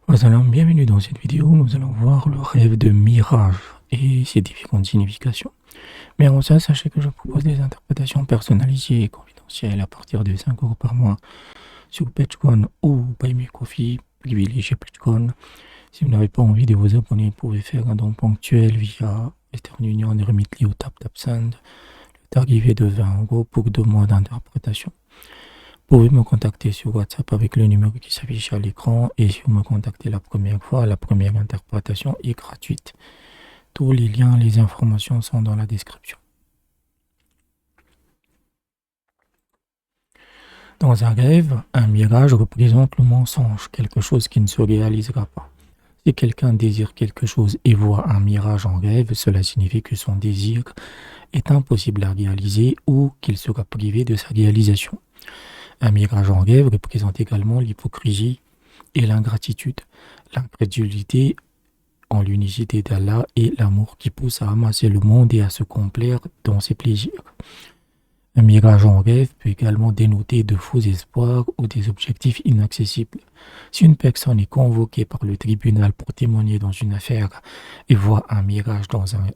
Voilà, bienvenue dans cette vidéo. Nous allons voir le rêve de mirage et ses différentes significations. Mais avant ça, sachez que je propose des interprétations personnalisées et confidentielles à partir de 5 euros par mois sur Patreon ou Buy Me Coffee, privilégiez Patreon. Si vous n'avez pas envie de vous abonner, vous pouvez faire un don ponctuel via Western Union et Remitly ou TapTapSend. Le tarif est de 20 euros pour 2 mois d'interprétation. Vous pouvez me contacter sur WhatsApp avec le numéro qui s'affiche à l'écran et si vous me contactez la première fois, la première interprétation est gratuite. Tous les liens, les informations sont dans la description. Dans un rêve, un mirage représente le mensonge, quelque chose qui ne se réalisera pas. Si quelqu'un désire quelque chose et voit un mirage en rêve, cela signifie que son désir est impossible à réaliser ou qu'il sera privé de sa réalisation. Un mirage en rêve représente également l'hypocrisie et l'ingratitude, l'incrédulité en l'unicité d'Allah et l'amour qui pousse à amasser le monde et à se complaire dans ses plaisirs. Un mirage en rêve peut également dénoter de faux espoirs ou des objectifs inaccessibles. Si une personne est convoquée par le tribunal pour témoigner dans une affaire et voit un mirage dans un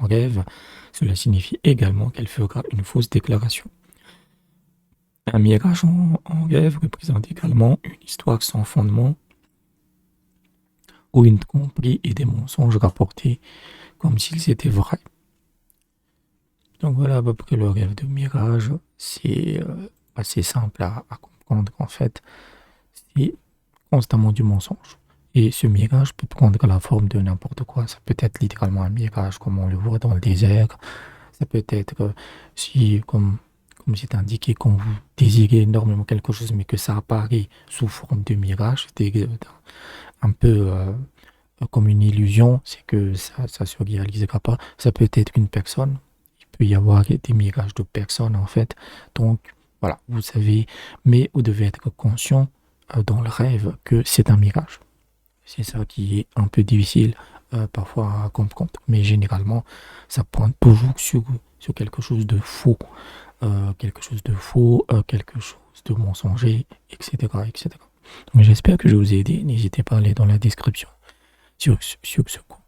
rêve, cela signifie également qu'elle fera une fausse déclaration. Un mirage en rêve représente également une histoire sans fondement ou une tromperie et des mensonges rapportés comme s'ils étaient vrais. Donc voilà à peu près le rêve de mirage. C'est assez simple à comprendre en fait. C'est constamment du mensonge. Et ce mirage peut prendre la forme de n'importe quoi. Ça peut être littéralement un mirage comme on le voit dans le désert. Ça peut être si comme c'est indiqué, quand vous désirez énormément quelque chose, mais que ça apparaît sous forme de mirage, c'est un peu comme une illusion, c'est que ça ne se réalisera pas. Ça peut être une personne, il peut y avoir des mirages de personnes en fait. Donc voilà, vous savez, mais vous devez être conscient dans le rêve que c'est un mirage. C'est ça qui est un peu difficile parfois à comprendre. Mais généralement, ça pointe toujours sur quelque chose de faux. Quelque chose de faux, quelque chose de mensonger, etc. etc. Donc j'espère que je vous ai aidé. N'hésitez pas à aller dans la description sur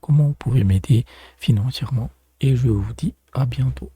comment vous pouvez m'aider financièrement. Et je vous dis à bientôt.